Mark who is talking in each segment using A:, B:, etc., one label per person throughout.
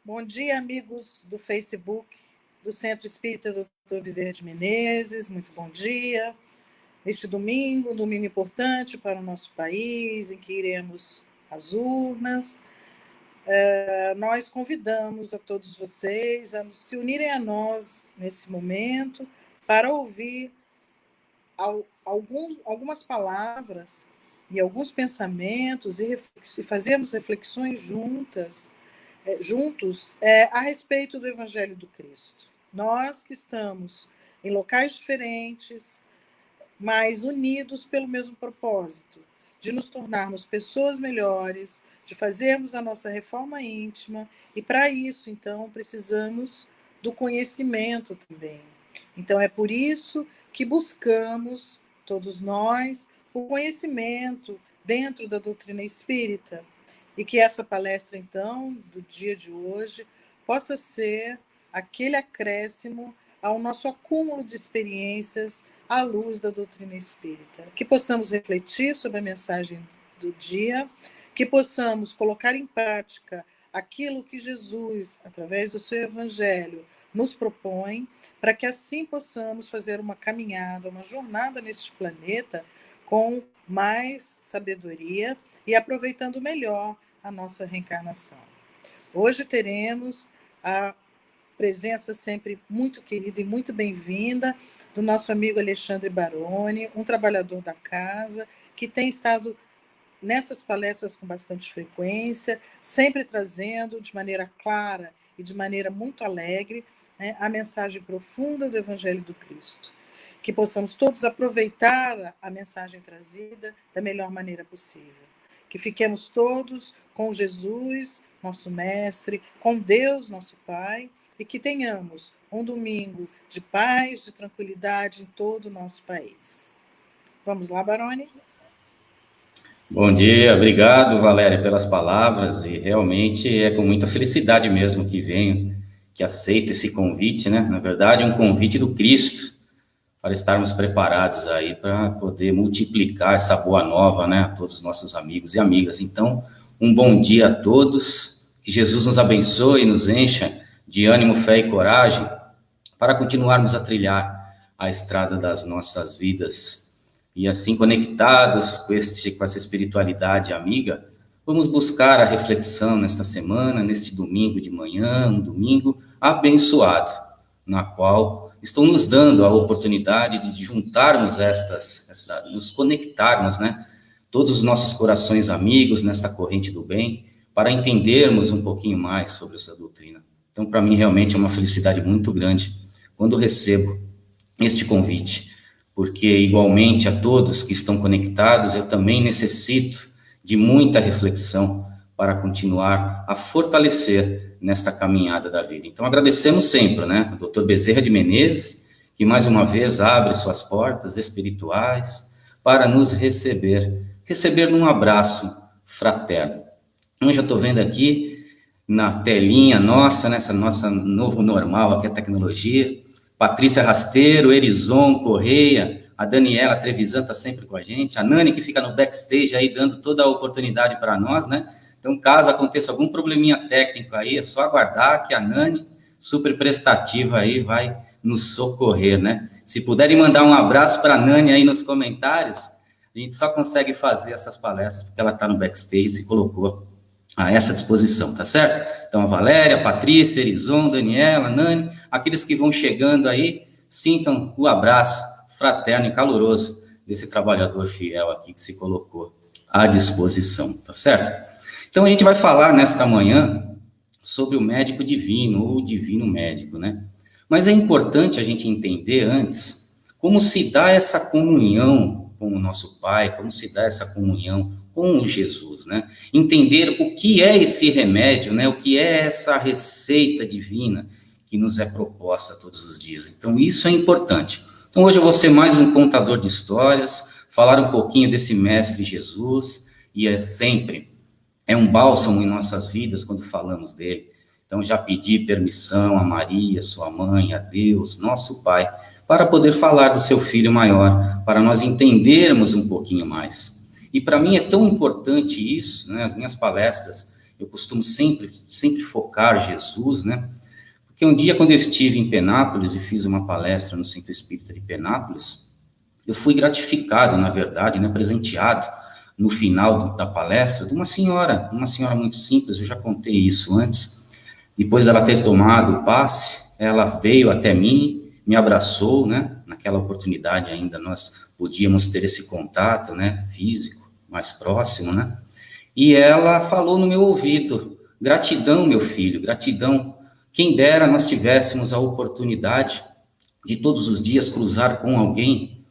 A: Bom dia, amigos do Facebook do Centro Espírita Dr. Bezerra de Menezes. Muito bom dia. Neste domingo, um domingo importante para o nosso país, em que iremos às urnas. Nós convidamos a todos vocês a se unirem a nós nesse momento para ouvir algumas palavras e alguns pensamentos e fazermos reflexões juntos a respeito do Evangelho do Cristo. Nós que estamos em locais diferentes, mas unidos pelo mesmo propósito, de nos tornarmos pessoas melhores, de fazermos a nossa reforma íntima, e para isso, então, precisamos do conhecimento também. Então, é por isso que buscamos, todos nós, o conhecimento dentro da doutrina espírita, e que essa palestra, então, do dia de hoje, possa ser aquele acréscimo ao nosso acúmulo de experiências à luz da doutrina espírita. Que possamos refletir sobre a mensagem do dia, que possamos colocar em prática aquilo que Jesus, através do seu Evangelho, nos propõe, para que assim possamos fazer uma caminhada, uma jornada neste planeta com mais sabedoria e aproveitando melhor a nossa reencarnação. Hoje teremos a presença sempre muito querida e muito bem-vinda do nosso amigo Alexandre Baroni, um trabalhador da casa, que tem estado nessas palestras com bastante frequência, sempre trazendo de maneira clara e de maneira muito alegre, né, a mensagem profunda do Evangelho do Cristo. Que possamos todos aproveitar a mensagem trazida da melhor maneira possível. Que fiquemos todos com Jesus, nosso Mestre, com Deus, nosso Pai, e que tenhamos um domingo de paz, de tranquilidade em todo o nosso país. Vamos lá, Baroni?
B: Bom dia, obrigado, Valéria, pelas palavras, e realmente é com muita felicidade mesmo que venho, que aceito esse convite, né? Na verdade, um convite do Cristo, para estarmos preparados aí para poder multiplicar essa boa nova, né, a todos os nossos amigos e amigas. Então, um bom dia a todos, que Jesus nos abençoe e nos encha de ânimo, fé e coragem para continuarmos a trilhar a estrada das nossas vidas. E assim, conectados com essa espiritualidade amiga, vamos buscar a reflexão nesta semana, neste domingo de manhã, um domingo abençoado, na qual estão nos dando a oportunidade de juntarmos nos conectarmos, né? Todos os nossos corações amigos nesta corrente do bem, para entendermos um pouquinho mais sobre essa doutrina. Então, para mim, realmente é uma felicidade muito grande quando recebo este convite, porque, igualmente a todos que estão conectados, eu também necessito de muita reflexão para continuar a fortalecer nesta caminhada da vida. Então, agradecemos sempre, né, o Dr. Bezerra de Menezes, que mais uma vez abre suas portas espirituais para nos receber num abraço fraterno. Eu já estou vendo aqui na telinha nossa, nessa nossa novo normal aqui, a tecnologia, Patrícia Rasteiro, Erizon Correia, a Daniela Trevisan está sempre com a gente, a Nani que fica no backstage aí dando toda a oportunidade para nós, né? Então, caso aconteça algum probleminha técnico aí, é só aguardar que a Nani, super prestativa aí, vai nos socorrer, né? Se puderem mandar um abraço para a Nani aí nos comentários, a gente só consegue fazer essas palestras porque ela está no backstage e se colocou a essa disposição, tá certo? Então, a Valéria, a Patrícia, Erizon, Daniela, Nani, aqueles que vão chegando aí, sintam o abraço fraterno e caloroso desse trabalhador fiel aqui que se colocou à disposição, tá certo? Então, a gente vai falar nesta manhã sobre o médico divino, ou o divino médico, né? Mas é importante a gente entender antes como se dá essa comunhão com o nosso Pai, como se dá essa comunhão com o Jesus, né? Entender o que é esse remédio, né? O que é essa receita divina que nos é proposta todos os dias. Então, isso é importante. Então, hoje eu vou ser mais um contador de histórias, falar um pouquinho desse Mestre Jesus, e é um bálsamo em nossas vidas quando falamos dele. Então, já pedi permissão a Maria, sua mãe, a Deus, nosso Pai, para poder falar do seu Filho maior, para nós entendermos um pouquinho mais. E para mim é tão importante isso, né? As minhas palestras, eu costumo sempre focar Jesus, né? Porque um dia, quando eu estive em Penápolis e fiz uma palestra no Centro Espírita de Penápolis, eu fui gratificado, na verdade, né, presenteado, no final da palestra, de uma senhora muito simples, eu já contei isso antes. Depois dela ter tomado o passe, ela veio até mim, me abraçou, né? Naquela oportunidade ainda nós podíamos ter esse contato, né, físico, mais próximo, né? E ela falou no meu ouvido: gratidão, meu filho, gratidão. Quem dera nós tivéssemos a oportunidade de todos os dias cruzar com alguém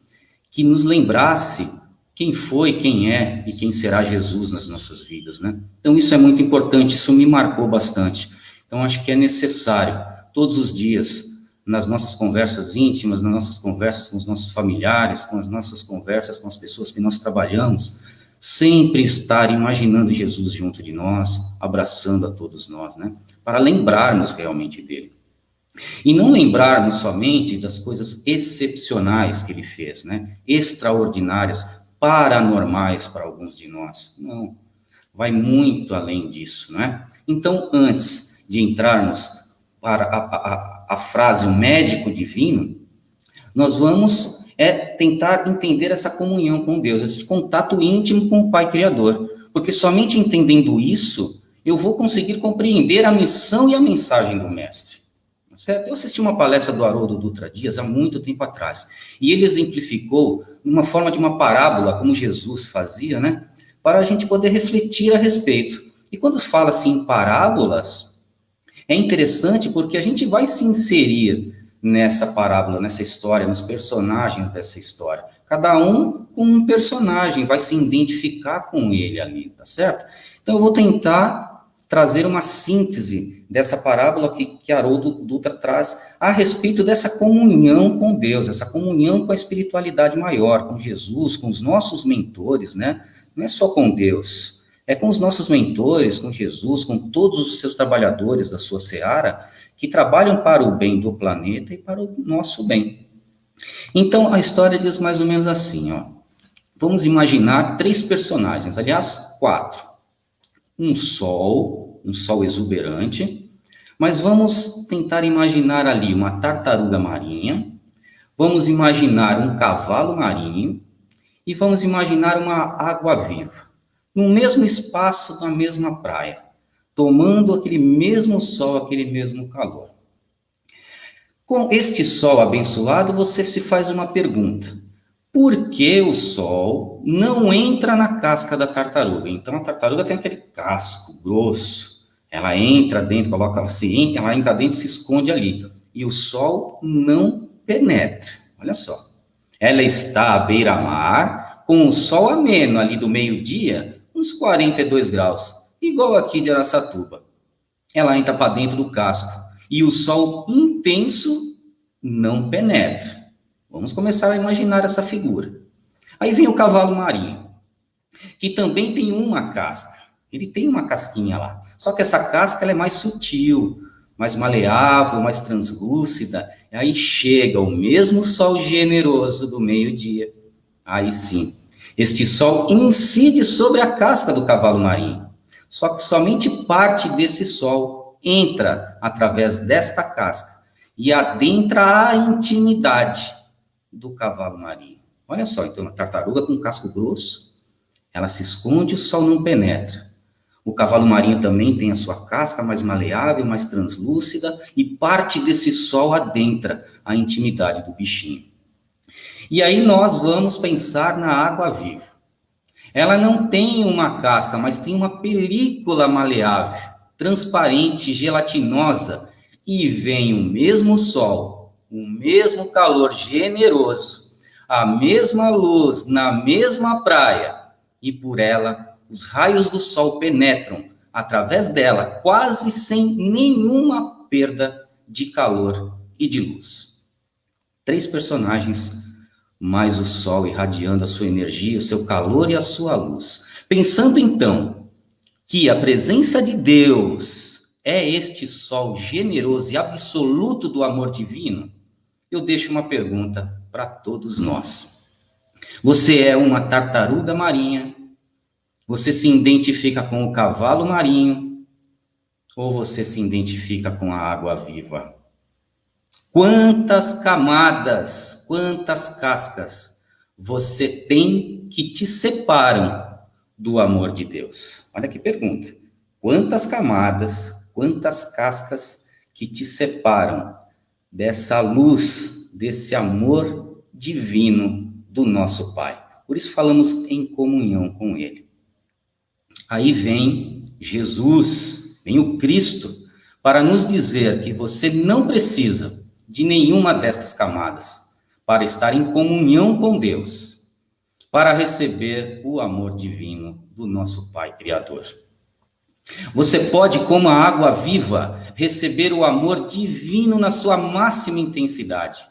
B: que nos lembrasse quem foi, quem é e quem será Jesus nas nossas vidas, né? Então isso é muito importante, isso me marcou bastante. Então acho que é necessário, todos os dias, nas nossas conversas íntimas, nas nossas conversas com os nossos familiares, com as nossas conversas com as pessoas que nós trabalhamos, sempre estar imaginando Jesus junto de nós, abraçando a todos nós, né? Para lembrarmos realmente dele. E não lembrarmos somente das coisas excepcionais que ele fez, né? Extraordinárias, paranormais para alguns de nós. Não, vai muito além disso, né? Então, antes de entrarmos para a frase o médico divino, nós vamos tentar entender essa comunhão com Deus, esse contato íntimo com o Pai Criador, porque somente entendendo isso, eu vou conseguir compreender a missão e a mensagem do Mestre, certo? Eu assisti uma palestra do Haroldo Dutra Dias há muito tempo atrás, e ele exemplificou numa forma de uma parábola, como Jesus fazia, né, para a gente poder refletir a respeito. E quando fala assim em parábolas, é interessante porque a gente vai se inserir nessa parábola, nessa história, nos personagens dessa história. Cada um com um personagem, vai se identificar com ele ali, tá certo? Então eu vou tentar trazer uma síntese dessa parábola que Haroldo Dutra traz a respeito dessa comunhão com Deus, essa comunhão com a espiritualidade maior, com Jesus, com os nossos mentores, né? Não é só com Deus, é com os nossos mentores, com Jesus, com todos os seus trabalhadores da sua seara, que trabalham para o bem do planeta e para o nosso bem. Então, a história diz mais ou menos assim, ó. Vamos imaginar 3 personagens, aliás, 4. Um sol exuberante, mas vamos tentar imaginar ali uma tartaruga marinha, vamos imaginar um cavalo marinho e vamos imaginar uma água-viva, no mesmo espaço, na mesma praia, tomando aquele mesmo sol, aquele mesmo calor. Com este sol abençoado, você se faz uma pergunta: por que o sol não entra na casca da tartaruga? Então, a tartaruga tem aquele casco grosso, ela entra dentro, ela entra dentro e se esconde ali, e o sol não penetra. Olha só, ela está à beira-mar, com o sol ameno ali do meio-dia, uns 42 graus, igual aqui de Araçatuba. Ela entra para dentro do casco e o sol intenso não penetra. Vamos começar a imaginar essa figura. Aí vem o cavalo marinho, que também tem uma casca. Ele tem uma casquinha lá. Só que essa casca ela é mais sutil, mais maleável, mais translúcida. Aí chega o mesmo sol generoso do meio-dia. Aí sim, este sol incide sobre a casca do cavalo marinho. Só que somente parte desse sol entra através desta casca e adentra a intimidade do cavalo marinho. Olha só, então, a tartaruga com casco grosso, ela se esconde, o sol não penetra. O cavalo marinho também tem a sua casca mais maleável, mais translúcida, e parte desse sol adentra a intimidade do bichinho. E aí nós vamos pensar na água-viva. Ela não tem uma casca, mas tem uma película maleável, transparente, gelatinosa, e vem o mesmo sol, o mesmo calor generoso, a mesma luz na mesma praia, e por ela os raios do sol penetram através dela, quase sem nenhuma perda de calor e de luz. 3 personagens, mais o sol irradiando a sua energia, o seu calor e a sua luz. Pensando então que a presença de Deus é este sol generoso e absoluto do amor divino, eu deixo uma pergunta para todos nós. Você é uma tartaruga marinha? Você se identifica com o cavalo marinho? Ou você se identifica com a água viva? Quantas camadas, quantas cascas você tem que te separam do amor de Deus? Olha que pergunta. Quantas camadas, quantas cascas que te separam dessa luz, desse amor divino do nosso Pai? Por isso falamos em comunhão com Ele. Aí vem Jesus, vem o Cristo, para nos dizer que você não precisa de nenhuma destas camadas para estar em comunhão com Deus, para receber o amor divino do nosso Pai Criador. Você pode, como a água viva, receber o amor divino na sua máxima intensidade,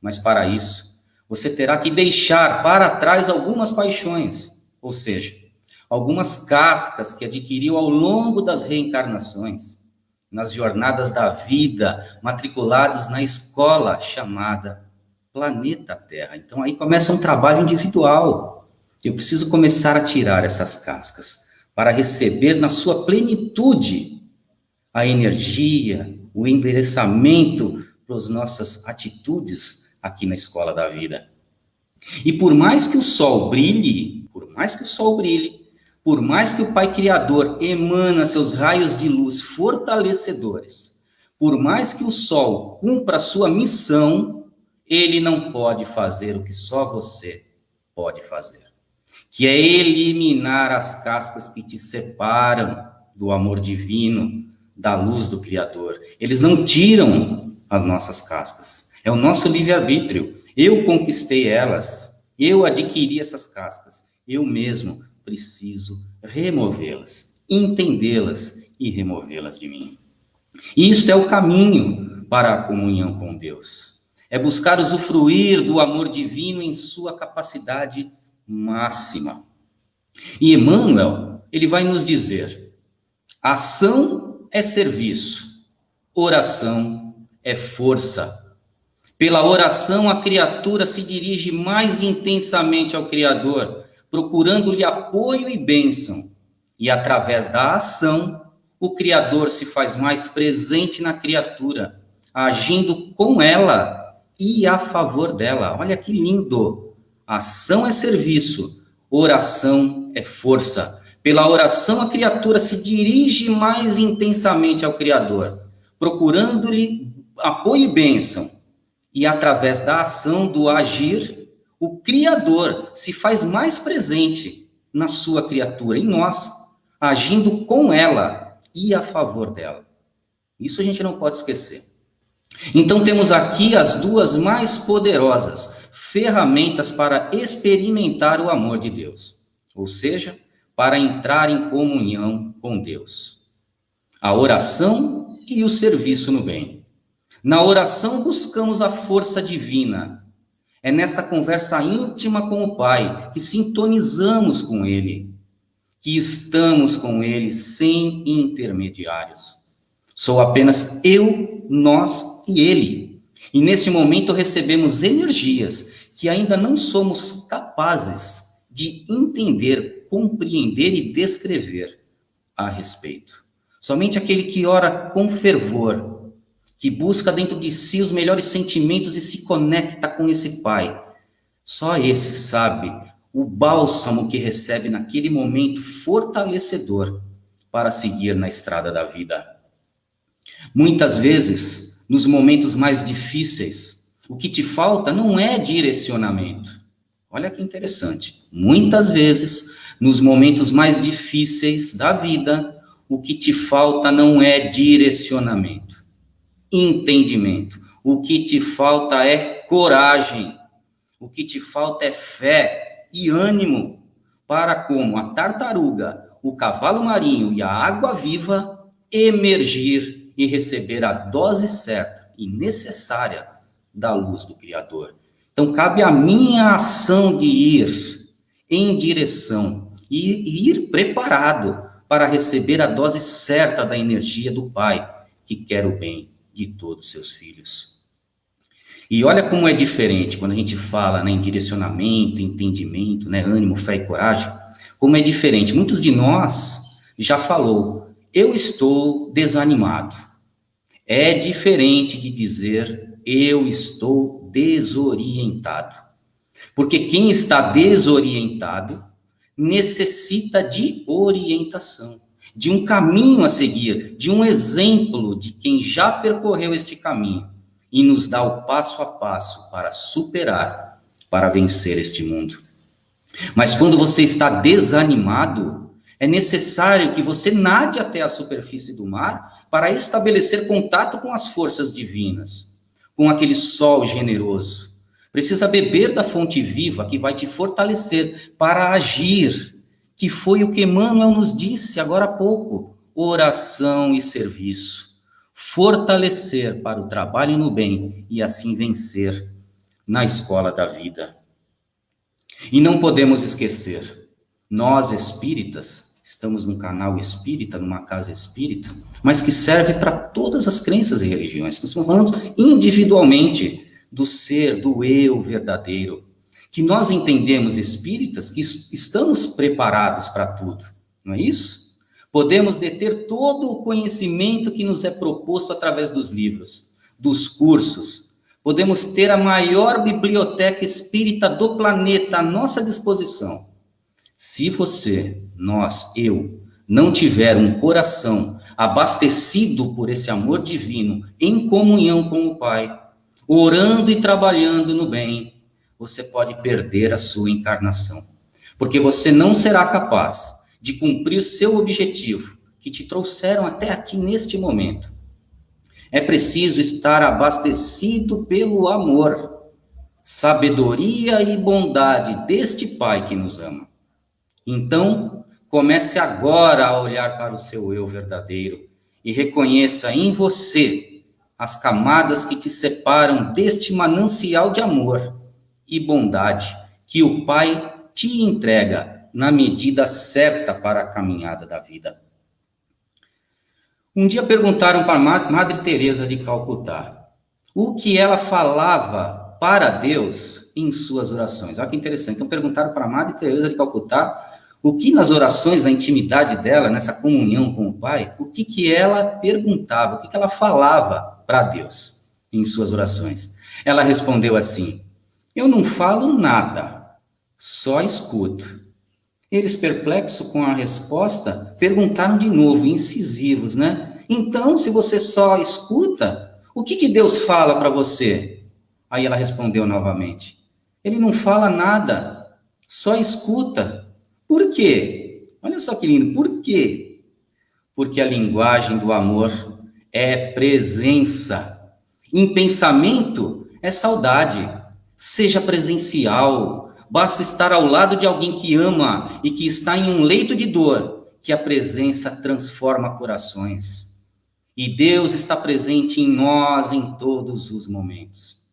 B: mas para isso, você terá que deixar para trás algumas paixões, ou seja, algumas cascas que adquiriu ao longo das reencarnações, nas jornadas da vida, matriculados na escola chamada Planeta Terra. Então aí começa um trabalho individual. Eu preciso começar a tirar essas cascas para receber na sua plenitude a energia, o endereçamento para as nossas atitudes aqui na escola da vida. E por mais que o sol brilhe, por mais que o Pai Criador emana seus raios de luz fortalecedores, por mais que o sol cumpra a sua missão, ele não pode fazer o que só você pode fazer, que é eliminar as cascas que te separam do amor divino, da luz do Criador. Eles não tiram as nossas cascas, é o nosso livre-arbítrio. Eu conquistei elas, eu adquiri essas cascas, eu mesmo preciso removê-las, entendê-las e removê-las de mim. Isto é o caminho para a comunhão com Deus. É buscar usufruir do amor divino em sua capacidade máxima. E Emmanuel, ele vai nos dizer: ação é serviço, oração é força. Pela oração, a criatura se dirige mais intensamente ao Criador, procurando-lhe apoio e bênção. E através da ação, o Criador se faz mais presente na criatura, agindo com ela e a favor dela. Olha que lindo! Ação é serviço, oração é força. Pela oração, a criatura se dirige mais intensamente ao Criador, procurando-lhe apoio e bênção. E através da ação, do agir, o Criador se faz mais presente na sua criatura, em nós, agindo com ela e a favor dela. Isso a gente não pode esquecer. Então temos aqui as duas mais poderosas ferramentas para experimentar o amor de Deus, ou seja, para entrar em comunhão com Deus. A oração e o serviço no bem. Na oração buscamos a força divina. É nesta conversa íntima com o Pai que sintonizamos com Ele, que estamos com Ele sem intermediários. Sou apenas eu, nós e Ele. E nesse momento recebemos energias que ainda não somos capazes de entender, compreender e descrever a respeito. Somente aquele que ora com fervor, que busca dentro de si os melhores sentimentos e se conecta com esse Pai, só esse sabe o bálsamo que recebe naquele momento fortalecedor para seguir na estrada da vida. Muitas vezes, nos momentos mais difíceis, o que te falta não é direcionamento. Olha que interessante. Muitas vezes, nos momentos mais difíceis da vida, o que te falta não é direcionamento, entendimento. O que te falta é coragem. O que te falta é fé e ânimo para, como a tartaruga, o cavalo marinho e a água viva, emergir e receber a dose certa e necessária da luz do Criador. Então, cabe a minha ação de ir em direção e ir preparado para receber a dose certa da energia do Pai, que quer o bem de todos os seus filhos. E olha como é diferente quando a gente fala, né, em direcionamento, entendimento, né, ânimo, fé e coragem, como é diferente. Muitos de nós já falou eu estou desanimado. É diferente de dizer, eu estou desorientado. Porque quem está desorientado necessita de orientação, de um caminho a seguir, de um exemplo de quem já percorreu este caminho e nos dá o passo a passo para superar, para vencer este mundo. Mas quando você está desanimado, é necessário que você nade até a superfície do mar para estabelecer contato com as forças divinas, com aquele sol generoso. Precisa beber da fonte viva que vai te fortalecer para agir, que foi o que Emmanuel nos disse agora há pouco, oração e serviço. Fortalecer para o trabalho no bem e assim vencer na escola da vida. E não podemos esquecer, nós espíritas, estamos num canal espírita, numa casa espírita, mas que serve para todas as crenças e religiões. Nós estamos falando individualmente do ser, do eu verdadeiro, que nós entendemos espíritas que estamos preparados para tudo, não é isso? Podemos deter todo o conhecimento que nos é proposto através dos livros, dos cursos. Podemos ter a maior biblioteca espírita do planeta à nossa disposição. Se você, nós, eu, não tiver um coração abastecido por esse amor divino, em comunhão com o Pai, orando e trabalhando no bem, você pode perder a sua encarnação. Porque você não será capaz de cumprir seu objetivo, que te trouxeram até aqui neste momento. É preciso estar abastecido pelo amor, sabedoria e bondade deste Pai que nos ama. Então, comece agora a olhar para o seu eu verdadeiro e reconheça em você as camadas que te separam deste manancial de amor e bondade que o Pai te entrega na medida certa para a caminhada da vida. Um dia perguntaram para Madre Teresa de Calcutá o que ela falava para Deus em suas orações. Olha que interessante. Então perguntaram para Madre Teresa de Calcutá o que nas orações, na intimidade dela, nessa comunhão com o Pai, o que ela perguntava, o que ela falava para Deus em suas orações. Ela respondeu assim: eu não falo nada, só escuto. Eles, perplexos com a resposta, perguntaram de novo, incisivos, né? Então, se você só escuta, o que Deus fala para você? Aí ela respondeu novamente: ele não fala nada, só escuta. Por quê? Olha só que lindo, por quê? Porque a linguagem do amor é presença. Em pensamento é saudade. Seja presencial. Basta estar ao lado de alguém que ama e que está em um leito de dor, que a presença transforma corações. E Deus está presente em nós em todos os momentos.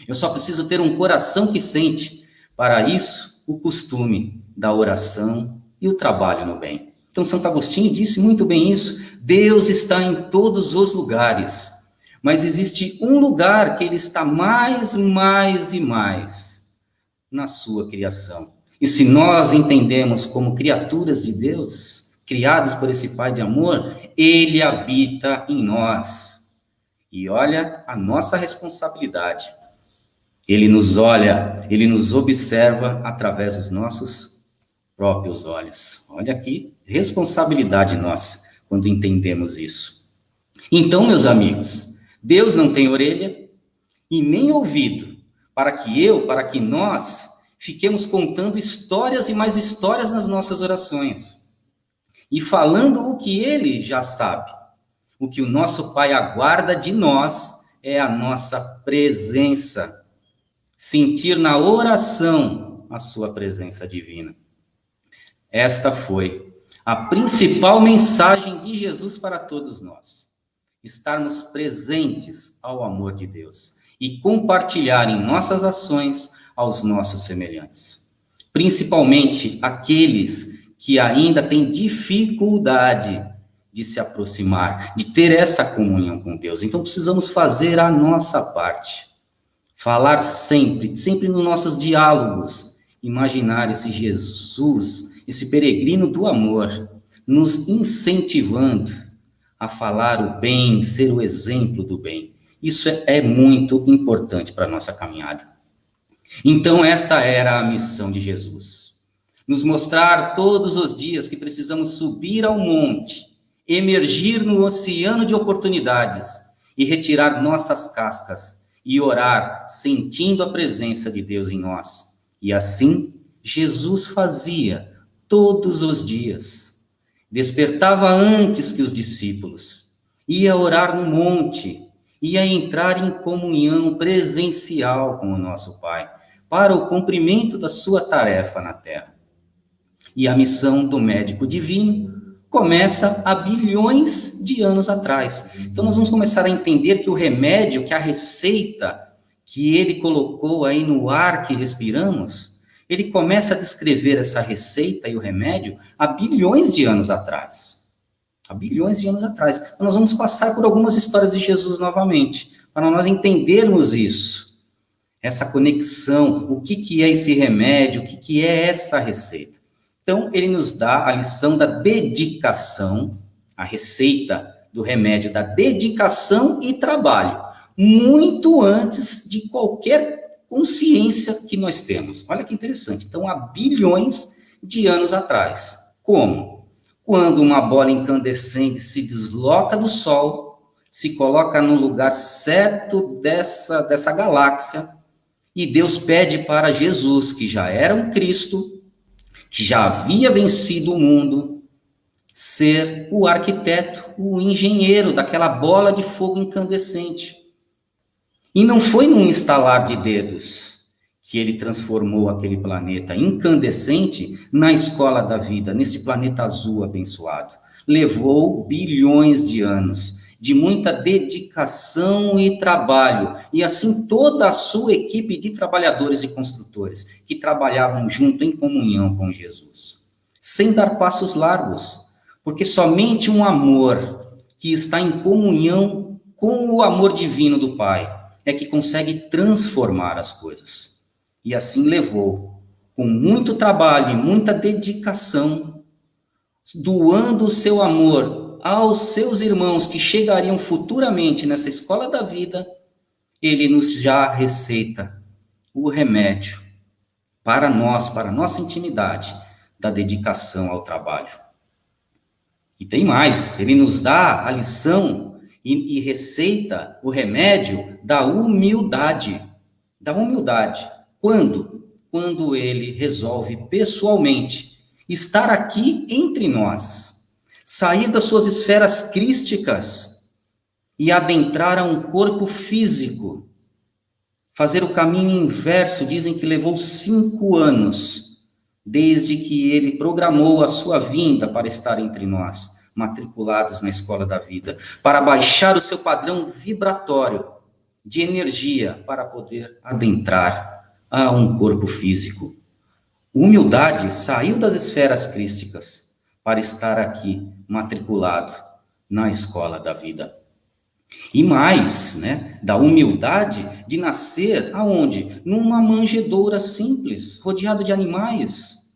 B: Eu só preciso ter um coração que sente. Para isso, o costume da oração e o trabalho no bem. Então, Santo Agostinho disse muito bem isso. Deus está em todos os lugares, mas existe um lugar que ele está mais e mais na sua criação. E se nós entendemos como criaturas de Deus, criados por esse Pai de amor, ele habita em nós. E olha a nossa responsabilidade. Ele nos olha, ele nos observa através dos nossos próprios olhos. Olha aqui, responsabilidade nossa, quando entendemos isso. Então, meus amigos, Deus não tem orelha e nem ouvido, para que nós fiquemos contando histórias e mais histórias nas nossas orações, e falando o que ele já sabe. O que o nosso Pai aguarda de nós é a nossa presença, sentir na oração a sua presença divina. Esta foi a principal mensagem de Jesus para todos nós. Estarmos presentes ao amor de Deus e compartilhar em nossas ações aos nossos semelhantes. Principalmente aqueles que ainda têm dificuldade de se aproximar, de ter essa comunhão com Deus. Então precisamos fazer a nossa parte. Falar sempre nos nossos diálogos, imaginar esse Jesus, esse peregrino do amor, nos incentivando a falar o bem, ser o exemplo do bem. Isso é muito importante para a nossa caminhada. Então, esta era a missão de Jesus. Nos mostrar todos os dias que precisamos subir ao monte, emergir no oceano de oportunidades e retirar nossas cascas e orar sentindo a presença de Deus em nós. E assim, Jesus fazia todos os dias. Despertava antes que os discípulos, ia orar no monte, ia entrar em comunhão presencial com o nosso Pai, para o cumprimento da sua tarefa na terra. E a missão do médico divino começa há bilhões de anos atrás. Então nós vamos começar a entender que o remédio, que a receita que ele colocou aí no ar que respiramos, ele começa a descrever essa receita e o remédio há bilhões de anos atrás. Há bilhões de anos atrás. Então nós vamos passar por algumas histórias de Jesus novamente, para nós entendermos isso. Essa conexão, o que é esse remédio, o que é essa receita. Então, ele nos dá a lição da dedicação, a receita do remédio da dedicação e trabalho, muito antes de qualquer consciência que nós temos. Olha que interessante. Então, há bilhões de anos atrás. Como? Quando uma bola incandescente se desloca do Sol, se coloca no lugar certo dessa galáxia, e Deus pede para Jesus, que já era um Cristo, que já havia vencido o mundo, ser o arquiteto, o engenheiro daquela bola de fogo incandescente. E não foi num estalar de dedos que ele transformou aquele planeta incandescente na escola da vida, nesse planeta azul abençoado. Levou bilhões de anos, de muita dedicação e trabalho, e assim toda a sua equipe de trabalhadores e construtores, que trabalhavam junto em comunhão com Jesus, sem dar passos largos, porque somente um amor que está em comunhão com o amor divino do Pai é que consegue transformar as coisas. E assim levou, com muito trabalho e muita dedicação, doando o seu amor aos seus irmãos que chegariam futuramente nessa escola da vida, ele nos já receita o remédio para nós, para a nossa intimidade, da dedicação ao trabalho. E tem mais, ele nos dá a lição e receita o remédio da humildade. Da humildade. Quando? Quando ele resolve pessoalmente estar aqui entre nós, sair das suas esferas crísticas e adentrar a um corpo físico, fazer o caminho inverso. Dizem que levou 5 anos, desde que ele programou a sua vinda para estar entre nós, matriculados na escola da vida, para baixar o seu padrão vibratório de energia, para poder adentrar a um corpo físico. Humildade saiu das esferas crísticas para estar aqui, matriculado na escola da vida. E mais, né, da humildade de nascer aonde? Numa manjedoura simples, rodeado de animais.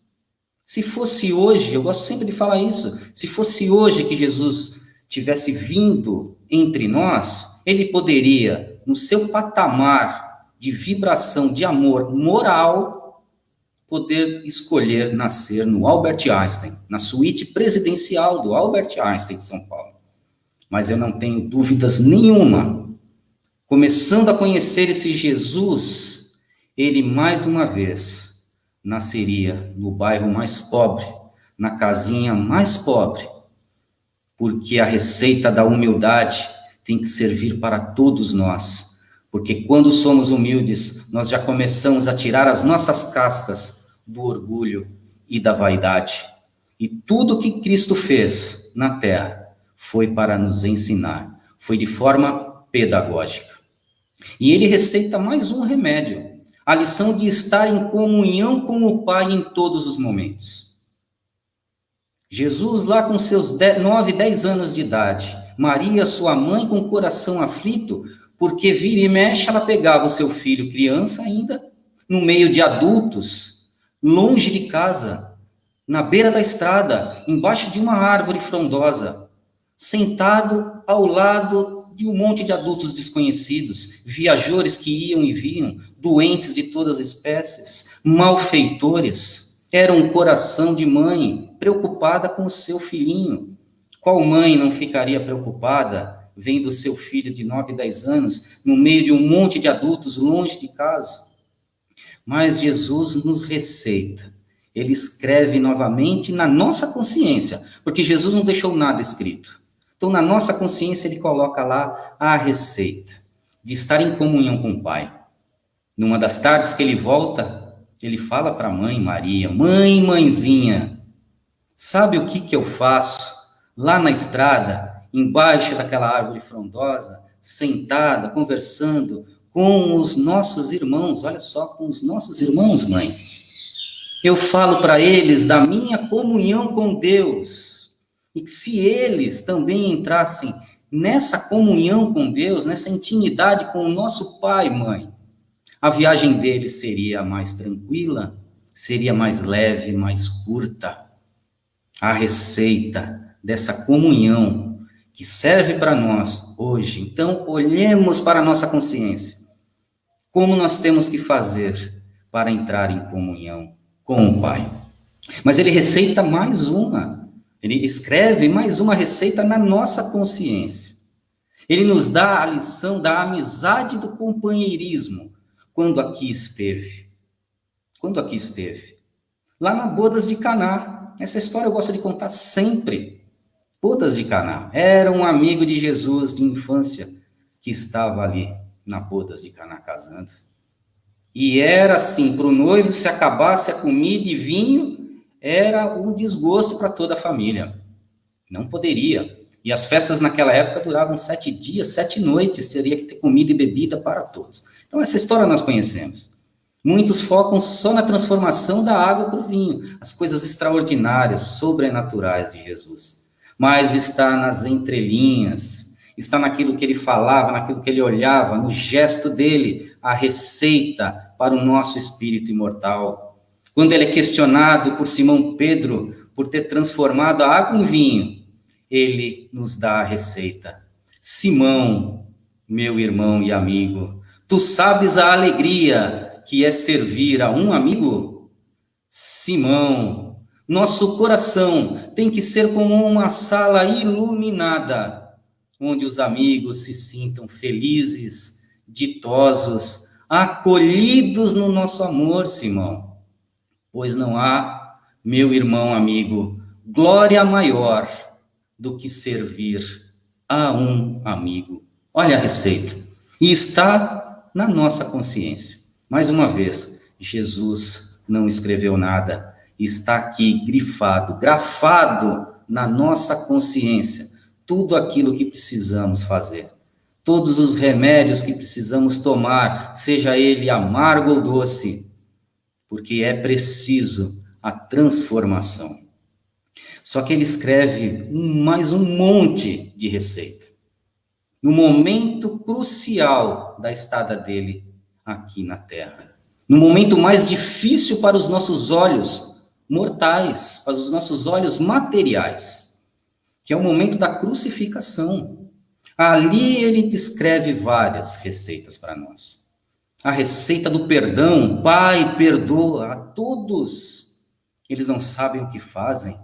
B: Se fosse hoje, eu gosto sempre de falar isso, se fosse hoje que Jesus tivesse vindo entre nós, ele poderia, no seu patamar de vibração de amor moral, poder escolher nascer no Albert Einstein, na suíte presidencial do Albert Einstein de São Paulo. Mas eu não tenho dúvidas nenhuma, começando a conhecer esse Jesus, ele mais uma vez nasceria no bairro mais pobre, na casinha mais pobre, porque a receita da humildade tem que servir para todos nós, porque quando somos humildes, nós já começamos a tirar as nossas cascas do orgulho e da vaidade. E tudo que Cristo fez na terra foi para nos ensinar, foi de forma pedagógica. E ele receita mais um remédio, a lição de estar em comunhão com o Pai em todos os momentos. Jesus lá com seus 9, 10 anos de idade, Maria, sua mãe, com o coração aflito, porque vira e mexe, ela pegava o seu filho, criança ainda, no meio de adultos, longe de casa, na beira da estrada, embaixo de uma árvore frondosa, sentado ao lado de um monte de adultos desconhecidos, viajores que iam e vinham, doentes de todas as espécies, malfeitores. Era um coração de mãe preocupada com o seu filhinho. Qual mãe não ficaria preocupada vendo o seu filho de 9, 10 anos no meio de um monte de adultos longe de casa? Mas Jesus nos receita. Ele escreve novamente na nossa consciência, porque Jesus não deixou nada escrito. Então, na nossa consciência, ele coloca lá a receita de estar em comunhão com o Pai. Numa das tardes que ele volta, ele fala para a mãe Maria: mãe, mãezinha, sabe o que eu faço lá na estrada, embaixo daquela árvore frondosa, sentada, conversando com os nossos irmãos? Olha só, com os nossos irmãos, mãe. Eu falo para eles da minha comunhão com Deus, e que se eles também entrassem nessa comunhão com Deus, nessa intimidade com o nosso Pai, mãe, a viagem deles seria mais tranquila, seria mais leve, mais curta. A receita dessa comunhão que serve para nós hoje. Então, olhemos para a nossa consciência. Como nós temos que fazer para entrar em comunhão com o Pai? Mas ele receita mais uma. Ele escreve mais uma receita na nossa consciência. Ele nos dá a lição da amizade e do companheirismo quando aqui esteve. Quando aqui esteve. Lá na Bodas de Caná. Essa história eu gosto de contar sempre. Bodas de Caná. Era um amigo de Jesus de infância que estava ali na Bodas de Caná casando. E era assim, para o noivo, se acabasse a comida e vinho, era um desgosto para toda a família. Não poderia. E as festas naquela época duravam 7 dias, 7 noites, teria que ter comida e bebida para todos. Então essa história nós conhecemos. Muitos focam só na transformação da água para o vinho, as coisas extraordinárias, sobrenaturais de Jesus. Mas está nas entrelinhas, está naquilo que ele falava, naquilo que ele olhava, no gesto dele, a receita para o nosso espírito imortal. Quando ele é questionado por Simão Pedro por ter transformado a água em vinho, ele nos dá a receita. Simão, meu irmão e amigo, tu sabes a alegria que é servir a um amigo? Simão, nosso coração tem que ser como uma sala iluminada, onde os amigos se sintam felizes, ditosos, acolhidos no nosso amor, Simão. Pois não há, meu irmão amigo, glória maior do que servir a um amigo. Olha a receita. E está na nossa consciência. Mais uma vez, Jesus não escreveu nada. Está aqui grafado na nossa consciência. Tudo aquilo que precisamos fazer. Todos os remédios que precisamos tomar, seja ele amargo ou doce, porque é preciso a transformação. Só que ele escreve mais um monte de receita. No momento crucial da estada dele aqui na Terra. No momento mais difícil para os nossos olhos mortais, para os nossos olhos materiais, que é o momento da crucificação. Ali ele descreve várias receitas para nós. A receita do perdão: Pai, perdoa a todos. Eles não sabem o que fazem.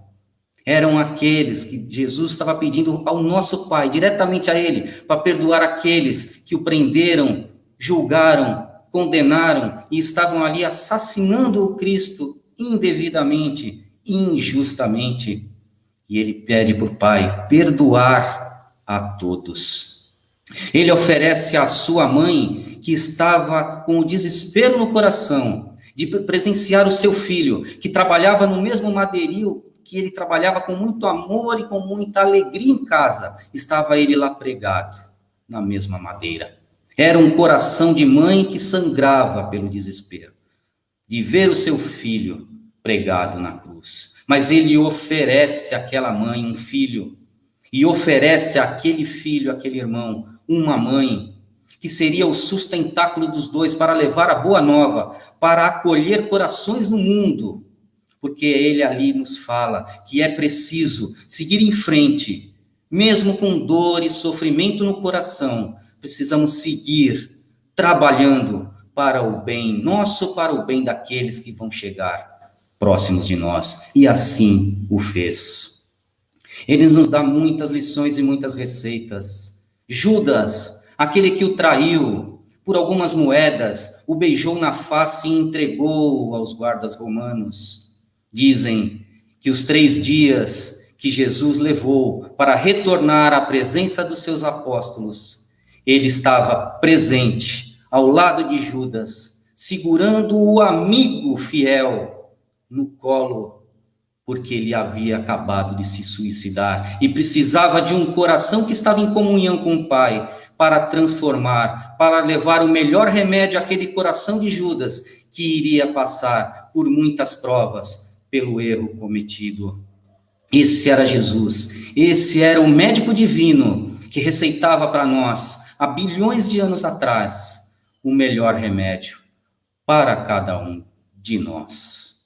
B: Eram aqueles que Jesus estava pedindo ao nosso Pai, diretamente a ele, para perdoar aqueles que o prenderam, julgaram, condenaram e estavam ali assassinando o Cristo indevidamente, injustamente. E ele pede para o Pai perdoar a todos. Ele oferece à sua mãe, que estava com o desespero no coração de presenciar o seu filho, que trabalhava no mesmo madeirio que ele trabalhava com muito amor e com muita alegria em casa. Estava ele lá pregado na mesma madeira. Era um coração de mãe que sangrava pelo desespero de ver o seu filho pregado na cruz. Mas ele oferece àquela mãe um filho, e oferece àquele filho, àquele irmão, uma mãe, que seria o sustentáculo dos dois para levar a boa nova, para acolher corações no mundo, porque ele ali nos fala que é preciso seguir em frente, mesmo com dor e sofrimento no coração, precisamos seguir trabalhando para o bem nosso, para o bem daqueles que vão chegar próximos de nós. E assim o fez. Ele nos dá muitas lições e muitas receitas. Judas, aquele que o traiu por algumas moedas, o beijou na face e entregou aos guardas romanos. Dizem que os 3 dias que Jesus levou para retornar à presença dos seus apóstolos, ele estava presente ao lado de Judas, segurando o amigo fiel no colo, porque ele havia acabado de se suicidar e precisava de um coração que estava em comunhão com o Pai para transformar, para levar o melhor remédio àquele coração de Judas, que iria passar por muitas provas pelo erro cometido. Esse era Jesus, esse era o médico divino que receitava para nós, há bilhões de anos atrás, o melhor remédio para cada um de nós.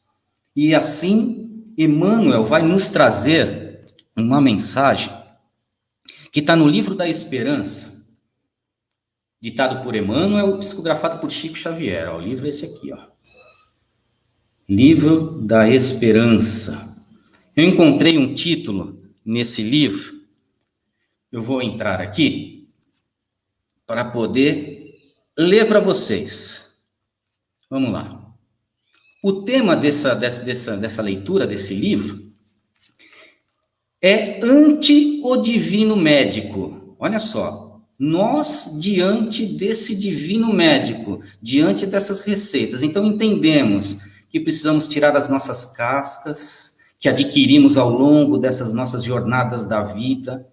B: E assim, Emmanuel vai nos trazer uma mensagem que está no Livro da Esperança, ditado por Emmanuel, psicografado por Chico Xavier. O livro é esse aqui, ó. Livro da Esperança. Eu encontrei um título nesse livro, eu vou entrar aqui para poder ler para vocês. Vamos lá. O tema dessa leitura, desse livro, é ante o divino médico. Olha só, nós diante desse divino médico, diante dessas receitas, então entendemos que precisamos tirar as nossas cascas, que adquirimos ao longo dessas nossas jornadas da vida,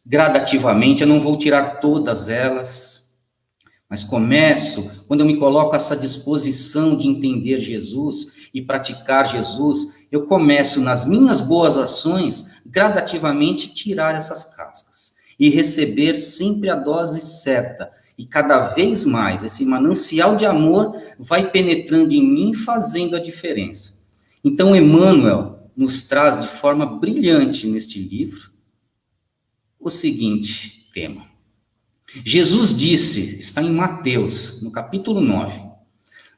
B: gradativamente. Eu não vou tirar todas elas, mas começo, quando eu me coloco a essa disposição de entender Jesus e praticar Jesus, eu começo nas minhas boas ações, gradativamente tirar essas cascas e receber sempre a dose certa. E cada vez mais esse manancial de amor vai penetrando em mim, fazendo a diferença. Então, Emmanuel nos traz de forma brilhante neste livro o seguinte tema. Jesus disse, está em Mateus, no capítulo 9,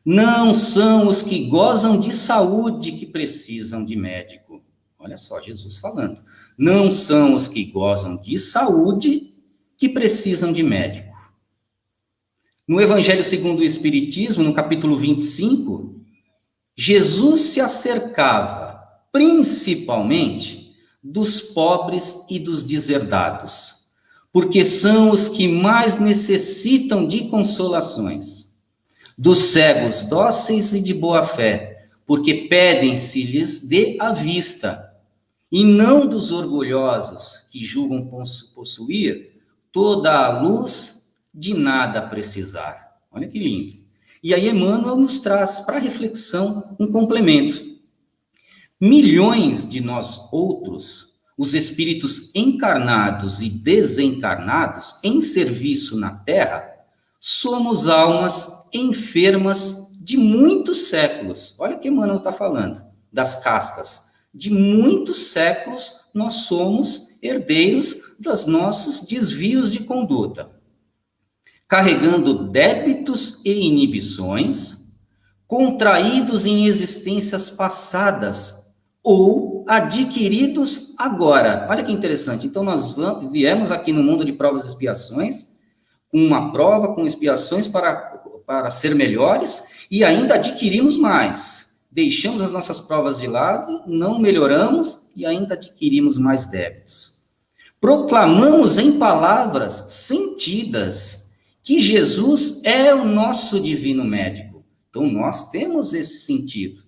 B: não são os que gozam de saúde que precisam de médico. Olha só, Jesus falando. Não são os que gozam de saúde que precisam de médico. No Evangelho segundo o Espiritismo, no capítulo 25, Jesus se acercava principalmente dos pobres e dos deserdados, porque são os que mais necessitam de consolações, dos cegos dóceis e de boa fé, porque pedem-se lhes dê a vista, e não dos orgulhosos que julgam possuir toda a luz de nada precisar. Olha que lindo. E aí Emmanuel nos traz para reflexão um complemento. Milhões de nós outros, os espíritos encarnados e desencarnados em serviço na Terra, somos almas enfermas de muitos séculos. Olha o que Emmanuel está falando, das cascas. De muitos séculos nós somos herdeiros dos nossos desvios de conduta, carregando débitos e inibições, contraídos em existências passadas ou adquiridos agora. Olha que interessante. Então, nós viemos aqui no mundo de provas e expiações, com uma prova, com expiações para ser melhores, e ainda adquirimos mais. Deixamos as nossas provas de lado, não melhoramos e ainda adquirimos mais débitos. Proclamamos em palavras sentidas que Jesus é o nosso divino médico. Então, nós temos esse sentido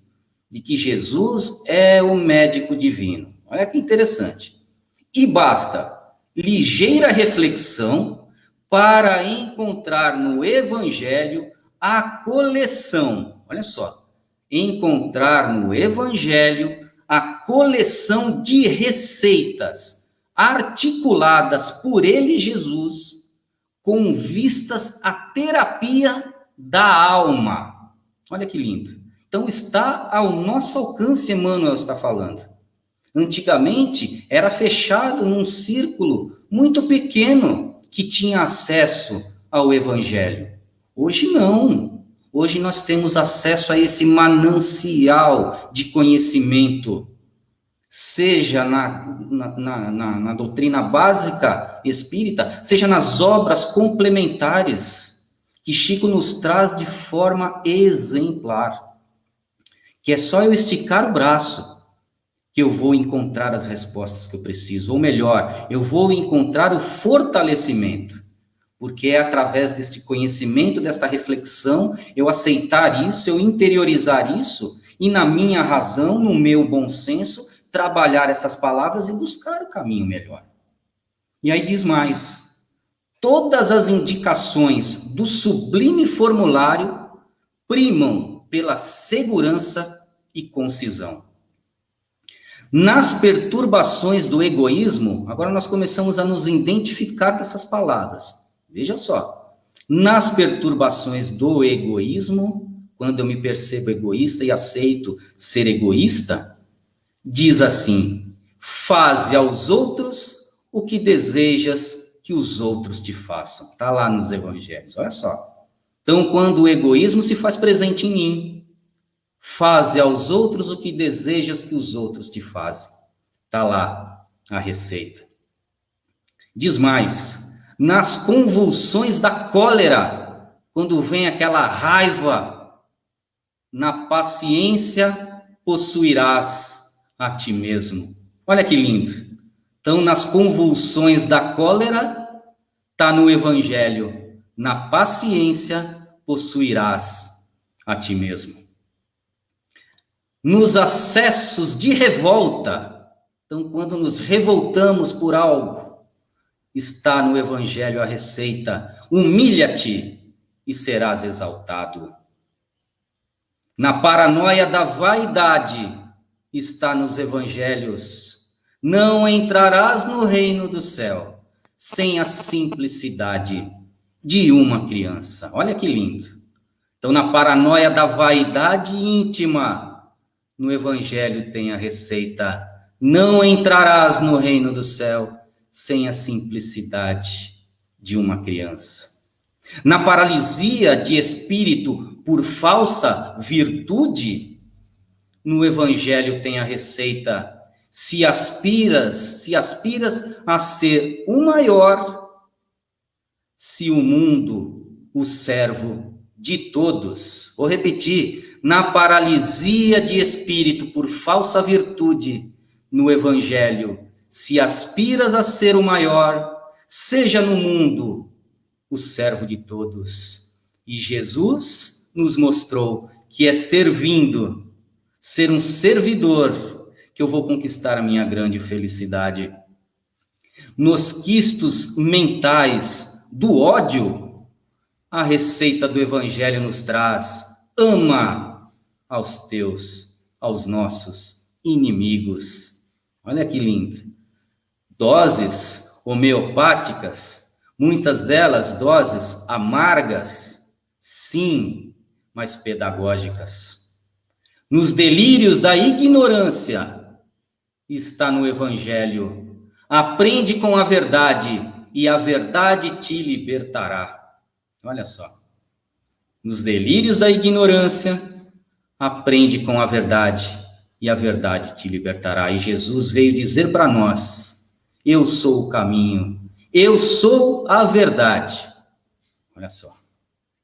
B: de que Jesus é o médico divino. Olha que interessante. E basta ligeira reflexão para encontrar no Evangelho a coleção. Olha só. Encontrar no Evangelho a coleção de receitas articuladas por ele, Jesus, com vistas à terapia da alma. Olha que lindo. Então está ao nosso alcance, Emmanuel está falando. Antigamente era fechado num círculo muito pequeno que tinha acesso ao Evangelho. Hoje não. Hoje nós temos acesso a esse manancial de conhecimento, seja na doutrina básica espírita, seja nas obras complementares, que Chico nos traz de forma exemplar. Que é só eu esticar o braço que eu vou encontrar as respostas que eu preciso. Ou melhor, eu vou encontrar o fortalecimento. Porque é através deste conhecimento, desta reflexão, eu aceitar isso, eu interiorizar isso, e na minha razão, no meu bom senso, trabalhar essas palavras e buscar o caminho melhor. E aí diz mais: todas as indicações do sublime formulário primam pela segurança e concisão. Nas perturbações do egoísmo, agora nós começamos a nos identificar dessas palavras. Veja só. Nas perturbações do egoísmo, quando eu me percebo egoísta e aceito ser egoísta, diz assim: faze aos outros o que desejas que os outros te façam. Está lá nos evangelhos, olha só. Então, quando o egoísmo se faz presente em mim, faze aos outros o que desejas que os outros te façam. Está lá a receita. Diz mais: nas convulsões da cólera, quando vem aquela raiva, na paciência possuirás a ti mesmo. Olha que lindo. Então, nas convulsões da cólera, está no Evangelho: na paciência possuirás a ti mesmo. Nos acessos de revolta, então, quando nos revoltamos por algo, está no Evangelho a receita: humilha-te e serás exaltado. Na paranoia da vaidade, está nos Evangelhos: não entrarás no reino do céu sem a simplicidade de uma criança. Olha que lindo. Então, na paranoia da vaidade íntima, no Evangelho tem a receita: não entrarás no reino do céu sem a simplicidade de uma criança. Na paralisia de espírito por falsa virtude, no Evangelho tem a receita: se aspiras a ser o maior, se o mundo o servo de todos. Vou repetir: na paralisia de espírito por falsa virtude, no Evangelho, se aspiras a ser o maior, seja no mundo o servo de todos. E Jesus nos mostrou que é servindo, ser um servidor, que eu vou conquistar a minha grande felicidade. Nos quistos mentais do ódio, a receita do Evangelho nos traz: ama aos teus, aos nossos inimigos. Olha que lindo. Doses homeopáticas, muitas delas doses amargas, sim, mas pedagógicas. Nos delírios da ignorância, está no Evangelho: aprende com a verdade e a verdade te libertará. Olha só. Nos delírios da ignorância, aprende com a verdade e a verdade te libertará. E Jesus veio dizer para nós: eu sou o caminho, eu sou a verdade. Olha só.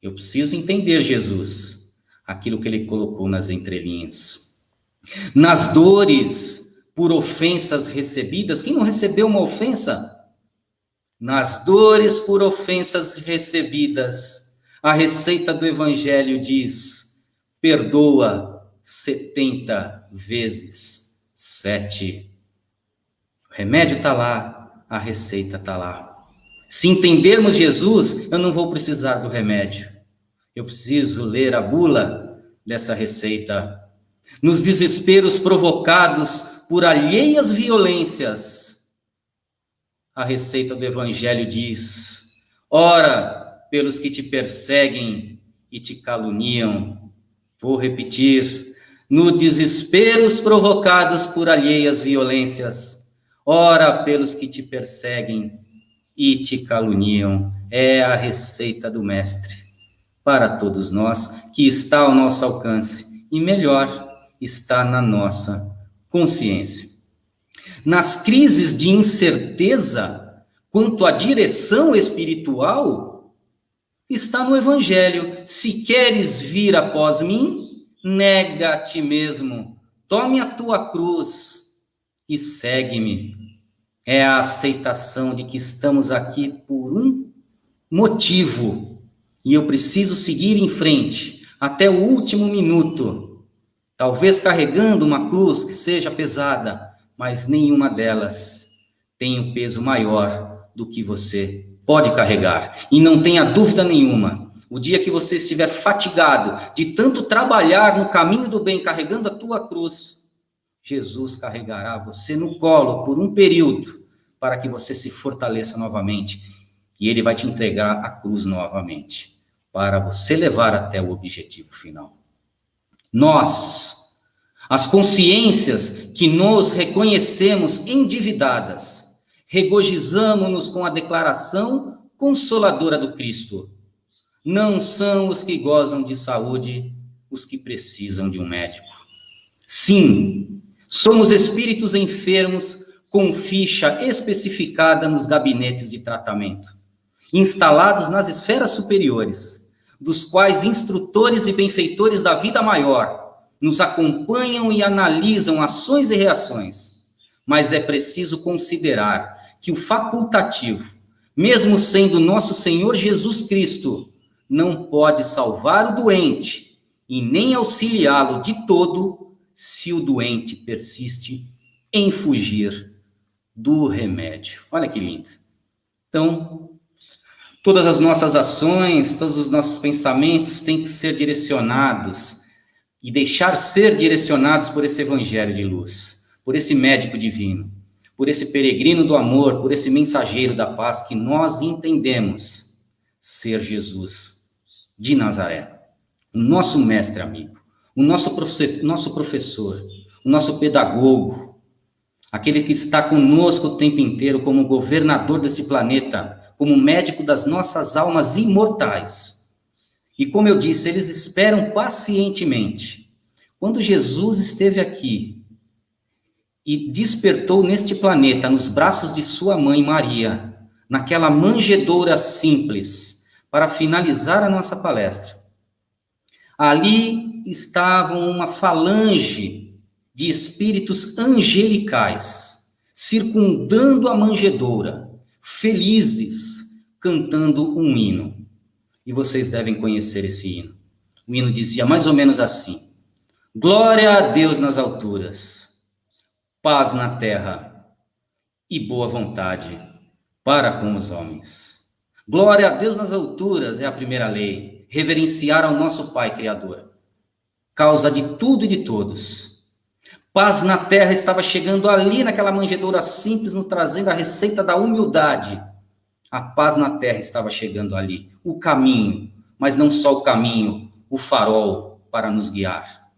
B: Eu preciso entender Jesus, aquilo que ele colocou nas entrelinhas. Nas dores por ofensas recebidas, quem não recebeu uma ofensa? Nas dores por ofensas recebidas, a receita do Evangelho diz: perdoa 70 vezes 7. O remédio está lá, a receita está lá. Se entendermos Jesus, eu não vou precisar do remédio. Eu preciso ler a bula dessa receita. Nos desesperos provocados por alheias violências, a receita do Evangelho diz: ora pelos que te perseguem e te caluniam, Vou repetir: no desesperos provocados por alheias violências, ora pelos que te perseguem e te caluniam. É a receita do Mestre para todos nós, que está ao nosso alcance e, melhor, está na nossa consciência. Nas crises de incerteza quanto à direção espiritual, está no Evangelho: se queres vir após mim, nega a ti mesmo, tome a tua cruz e segue-me. É a aceitação de que estamos aqui por um motivo e eu preciso seguir em frente até o último minuto, talvez carregando uma cruz que seja pesada, mas nenhuma delas tem um peso maior do que você pode carregar. E não tenha dúvida nenhuma, o dia que você estiver fatigado de tanto trabalhar no caminho do bem, carregando a tua cruz, Jesus carregará você no colo por um período, para que você se fortaleça novamente. E ele vai te entregar a cruz novamente, para você levar até o objetivo final. Nós, as consciências que nos reconhecemos endividadas, regozijamo-nos com a declaração consoladora do Cristo: não são os que gozam de saúde os que precisam de um médico. Sim, somos espíritos enfermos com ficha especificada nos gabinetes de tratamento, instalados nas esferas superiores, dos quais instrutores e benfeitores da vida maior nos acompanham e analisam ações e reações. Mas é preciso considerar que o facultativo, mesmo sendo nosso Senhor Jesus Cristo, não pode salvar o doente e nem auxiliá-lo de todo se o doente persiste em fugir do remédio. Olha que lindo. Então, todas as nossas ações, todos os nossos pensamentos têm que ser direcionados e deixar ser direcionados por esse evangelho de luz, por esse médico divino, por esse peregrino do amor, por esse mensageiro da paz que nós entendemos ser Jesus de Nazaré, o nosso mestre amigo, o nosso professor, o nosso pedagogo, aquele que está conosco o tempo inteiro como governador desse planeta, como médico das nossas almas imortais. E como eu disse, eles esperam pacientemente. Quando Jesus esteve aqui e despertou neste planeta, nos braços de sua mãe Maria, naquela manjedoura simples, para finalizar a nossa palestra, ali estavam uma falange de espíritos angelicais, circundando a manjedoura, felizes, cantando um hino. E vocês devem conhecer esse hino. O hino dizia mais ou menos assim: glória a Deus nas alturas, paz na terra e boa vontade para com os homens. Glória a Deus nas alturas é a primeira lei, reverenciar ao nosso Pai Criador, causa de tudo e de todos. Paz na terra estava chegando ali naquela manjedoura simples, nos trazendo a receita da humildade. A paz na terra estava chegando ali, o caminho, mas não só o caminho, o farol para nos guiar.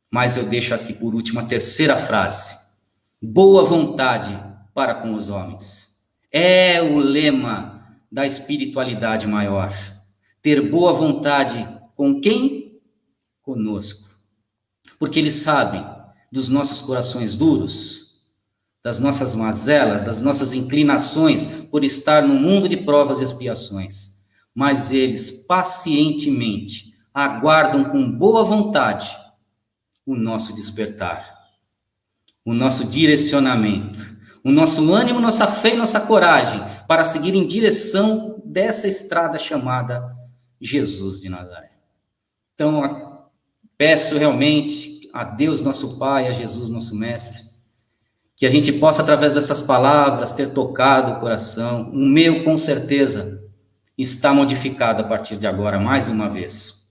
B: Mas eu deixo aqui por último a terceira frase: boa vontade para com os homens. É o lema da espiritualidade maior. Ter boa vontade com quem? Conosco. Porque eles sabem dos nossos corações duros, das nossas mazelas, das nossas inclinações por estar no mundo de provas e expiações. Mas eles pacientemente aguardam com boa vontade o nosso despertar, o nosso direcionamento, o nosso ânimo, nossa fé e nossa coragem para seguir em direção dessa estrada chamada Jesus de Nazaré. Então, peço realmente a Deus nosso Pai, a Jesus nosso Mestre, que a gente possa, através dessas palavras, ter tocado o coração. O meu, com certeza, está modificado a partir de agora, mais uma vez.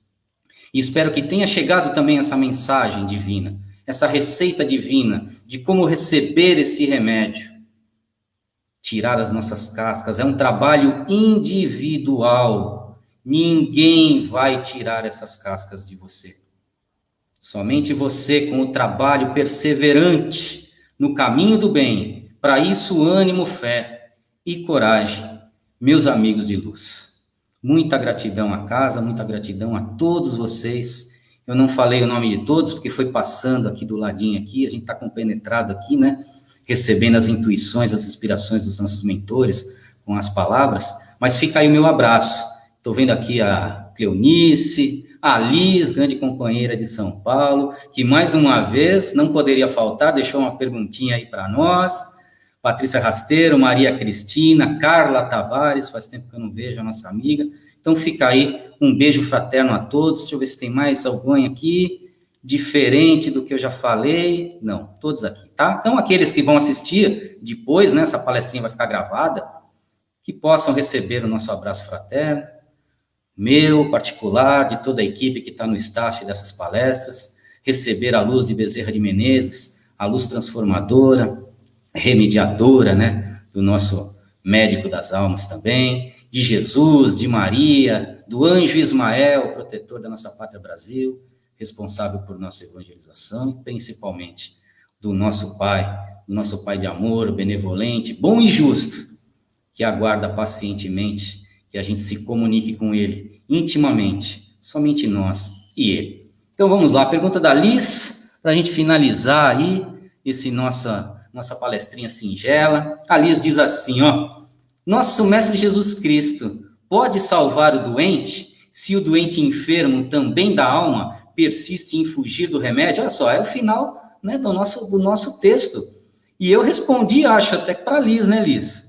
B: E espero que tenha chegado também essa mensagem divina, essa receita divina de como receber esse remédio. Tirar as nossas cascas é um trabalho individual. Ninguém vai tirar essas cascas de você. Somente você, com o trabalho perseverante no caminho do bem, para isso ânimo, fé e coragem, meus amigos de luz. Muita gratidão à casa, muita gratidão a todos vocês. Eu não falei o nome de todos, porque foi passando aqui do ladinho aqui, a gente está compenetrado aqui, né? Recebendo as intuições, as inspirações dos nossos mentores com as palavras, mas fica aí o meu abraço. Estou vendo aqui a Cleonice, a Liz, grande companheira de São Paulo, que mais uma vez não poderia faltar, deixou uma perguntinha aí para nós. Patrícia Rasteiro, Maria Cristina, Carla Tavares, faz tempo que eu não vejo a nossa amiga. Então fica aí um beijo fraterno a todos. Deixa eu ver se tem mais alguém aqui, diferente do que eu já falei. Não, todos aqui, tá? Então aqueles que vão assistir depois, né, essa palestrinha vai ficar gravada, que possam receber o nosso abraço fraterno, meu, particular, de toda a equipe que está no staff dessas palestras, receber a luz de Bezerra de Menezes, a luz transformadora, remediadora, né, do nosso médico das almas também, de Jesus, de Maria, do anjo Ismael, protetor da nossa pátria Brasil, responsável por nossa evangelização, e principalmente do nosso Pai de amor, benevolente, bom e justo, que aguarda pacientemente que a gente se comunique com Ele intimamente, somente nós e Ele. Então vamos lá, a pergunta da Liz, para a gente finalizar aí esse nossa palestrinha singela. A Liz diz assim, ó: nosso Mestre Jesus Cristo pode salvar o doente se o doente enfermo também da alma persiste em fugir do remédio? Olha só, é o final, né, do nosso texto. E eu respondi, acho, até para a Liz, né, Liz?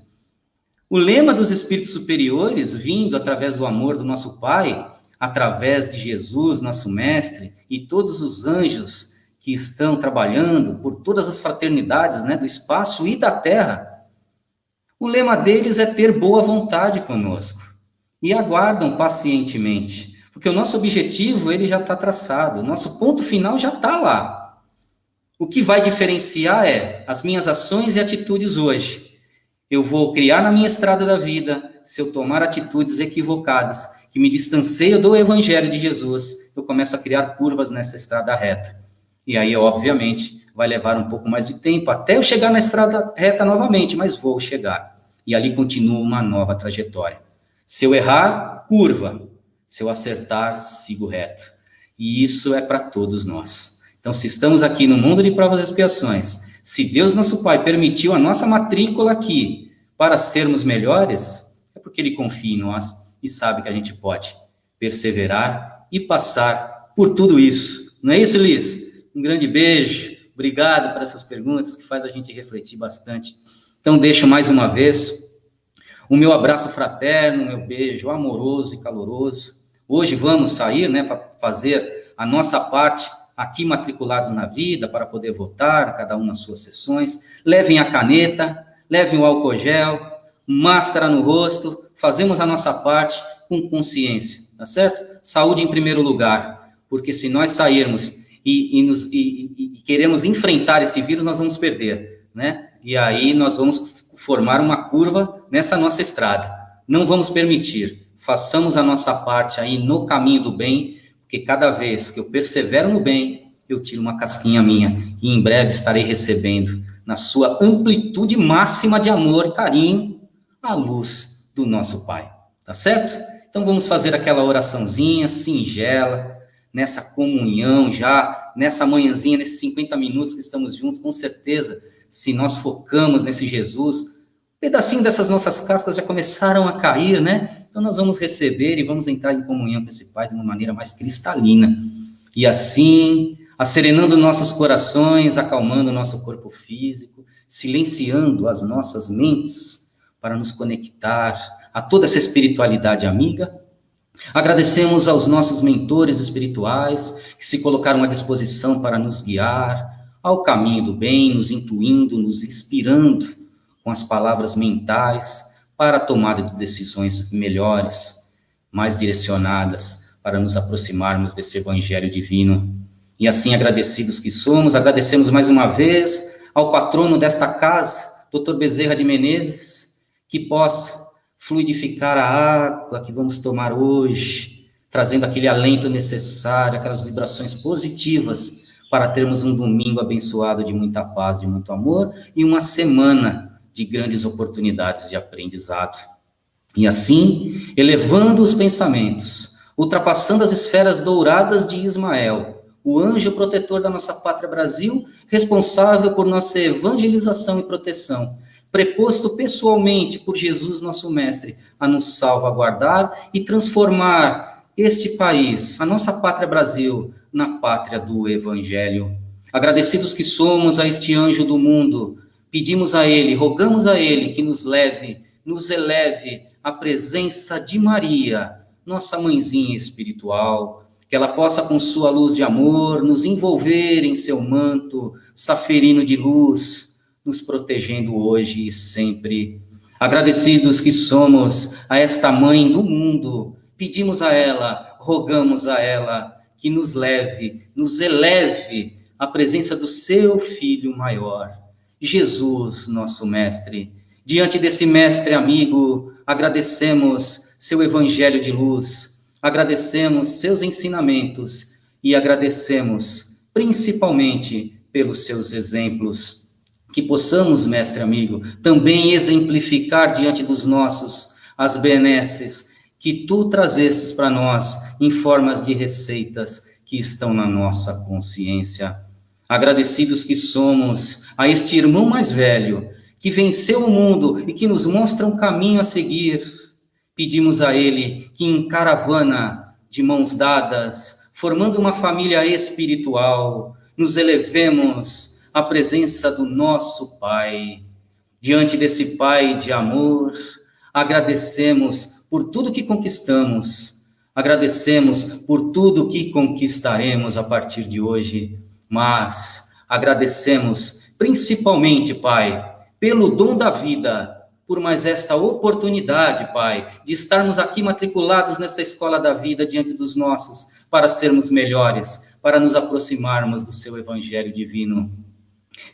B: O lema dos espíritos superiores, vindo através do amor do nosso Pai, através de Jesus, nosso Mestre, e todos os anjos que estão trabalhando por todas as fraternidades, né, do espaço e da terra, o lema deles é ter boa vontade conosco. E aguardam pacientemente, porque o nosso objetivo, ele já está traçado, o nosso ponto final já está lá. O que vai diferenciar é as minhas ações e atitudes hoje. Eu vou criar na minha estrada da vida, se eu tomar atitudes equivocadas, que me distanciam do Evangelho de Jesus, eu começo a criar curvas nessa estrada reta. E aí, obviamente, vai levar um pouco mais de tempo até eu chegar na estrada reta novamente, mas vou chegar. E ali continua uma nova trajetória. Se eu errar, curva. Se eu acertar, sigo reto. E isso é para todos nós. Então, se estamos aqui no mundo de provas e expiações, se Deus, nosso Pai, permitiu a nossa matrícula aqui para sermos melhores, é porque Ele confia em nós e sabe que a gente pode perseverar e passar por tudo isso. Não é isso, Liz? Um grande beijo. Obrigado por essas perguntas que faz a gente refletir bastante. Então, deixo mais uma vez o meu abraço fraterno, o meu beijo amoroso e caloroso. Hoje vamos sair, né, para fazer a nossa parte aqui matriculados na vida, para poder votar, cada um nas suas sessões. Levem a caneta, levem o álcool gel, máscara no rosto, fazemos a nossa parte com consciência, tá certo? Saúde em primeiro lugar, porque se nós sairmos e queremos enfrentar esse vírus, nós vamos perder, né? E aí nós vamos formar uma curva nessa nossa estrada. Não vamos permitir. Façamos a nossa parte aí no caminho do bem, porque cada vez que eu persevero no bem, eu tiro uma casquinha minha e em breve estarei recebendo, na sua amplitude máxima de amor e carinho, a luz do nosso Pai. Tá certo? Então vamos fazer aquela oraçãozinha singela, nessa comunhão já, nessa manhãzinha, nesses 50 minutos que estamos juntos, com certeza, se nós focamos nesse Jesus, um pedacinho dessas nossas cascas já começaram a cair, né? Então nós vamos receber e vamos entrar em comunhão com esse Pai de uma maneira mais cristalina. E assim, acerenando nossos corações, acalmando nosso corpo físico, silenciando as nossas mentes para nos conectar a toda essa espiritualidade amiga. Agradecemos aos nossos mentores espirituais que se colocaram à disposição para nos guiar ao caminho do bem, nos intuindo, nos inspirando com as palavras mentais para a tomada de decisões melhores, mais direcionadas para nos aproximarmos desse evangelho divino. E assim, agradecidos que somos, agradecemos mais uma vez ao patrono desta casa, Dr. Bezerra de Menezes, que possa fluidificar a água que vamos tomar hoje, trazendo aquele alento necessário, aquelas vibrações positivas para termos um domingo abençoado de muita paz, de muito amor e uma semana de grandes oportunidades de aprendizado. E assim, elevando os pensamentos, ultrapassando as esferas douradas de Ismael, o anjo protetor da nossa pátria Brasil, responsável por nossa evangelização e proteção, preposto pessoalmente por Jesus, nosso mestre, a nos salvaguardar e transformar este país, a nossa pátria Brasil, na pátria do Evangelho. Agradecidos que somos a este anjo do mundo, pedimos a ele, rogamos a ele que nos eleve à presença de Maria, nossa mãezinha espiritual, que ela possa, com sua luz de amor, nos envolver em seu manto saferino de luz, nos protegendo hoje e sempre. Agradecidos que somos a esta mãe do mundo, pedimos a ela, rogamos a ela, que nos eleve à presença do seu Filho maior, Jesus, nosso Mestre. Diante desse Mestre amigo, agradecemos seu Evangelho de luz, agradecemos seus ensinamentos e agradecemos principalmente pelos seus exemplos. Que possamos, Mestre amigo, também exemplificar diante dos nossos as benesses que tu trazestes para nós em formas de receitas que estão na nossa consciência. Agradecidos que somos a este irmão mais velho, que venceu o mundo e que nos mostra um caminho a seguir, pedimos a ele que em caravana, de mãos dadas, formando uma família espiritual, nos elevemos à presença do nosso Pai. Diante desse Pai de amor, agradecemos por tudo que conquistamos, agradecemos por tudo que conquistaremos a partir de hoje, mas agradecemos principalmente, Pai, pelo dom da vida, por mais esta oportunidade, Pai, de estarmos aqui matriculados nesta escola da vida diante dos nossos, para sermos melhores, para nos aproximarmos do seu Evangelho divino.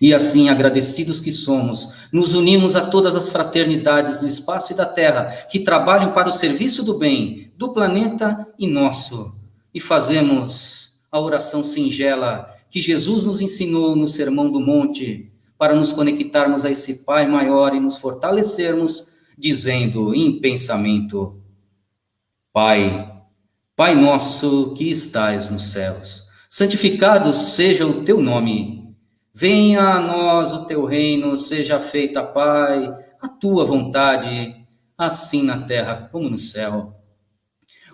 B: E assim, agradecidos que somos, nos unimos a todas as fraternidades do espaço e da terra, que trabalham para o serviço do bem, do planeta e nosso. E fazemos a oração singela que Jesus nos ensinou no Sermão do Monte, para nos conectarmos a esse Pai maior e nos fortalecermos, dizendo em pensamento: Pai, Pai nosso que estais nos céus, santificado seja o teu nome. Venha a nós o teu reino, seja feita, Pai, a tua vontade, assim na terra como no céu.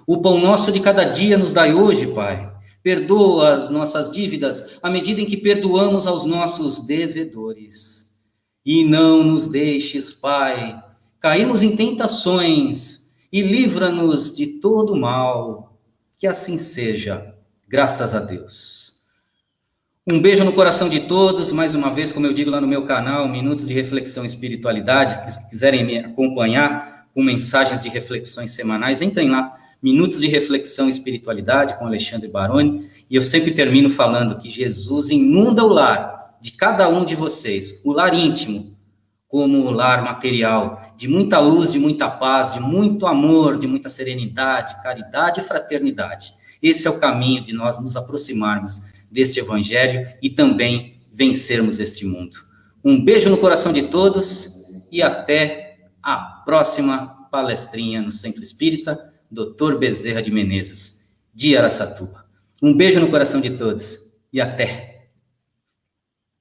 B: O pão nosso de cada dia nos dai hoje, Pai. Perdoa as nossas dívidas à medida em que perdoamos aos nossos devedores. E não nos deixes, Pai, cairmos em tentações e livra-nos de todo mal. Que assim seja, graças a Deus. Um beijo no coração de todos, mais uma vez, como eu digo lá no meu canal, Minutos de Reflexão e Espiritualidade. Se quiserem me acompanhar com mensagens de reflexões semanais, entrem lá, Minutos de Reflexão e Espiritualidade, com Alexandre Baroni, e eu sempre termino falando que Jesus inunda o lar de cada um de vocês, o lar íntimo, como o lar material, de muita luz, de muita paz, de muito amor, de muita serenidade, caridade e fraternidade. Esse é o caminho de nós nos aproximarmos deste Evangelho e também vencermos este mundo. Um beijo no coração de todos e até a próxima palestrinha no Centro Espírita Dr. Bezerra de Menezes, de Araçatuba. Um beijo no coração de todos e até!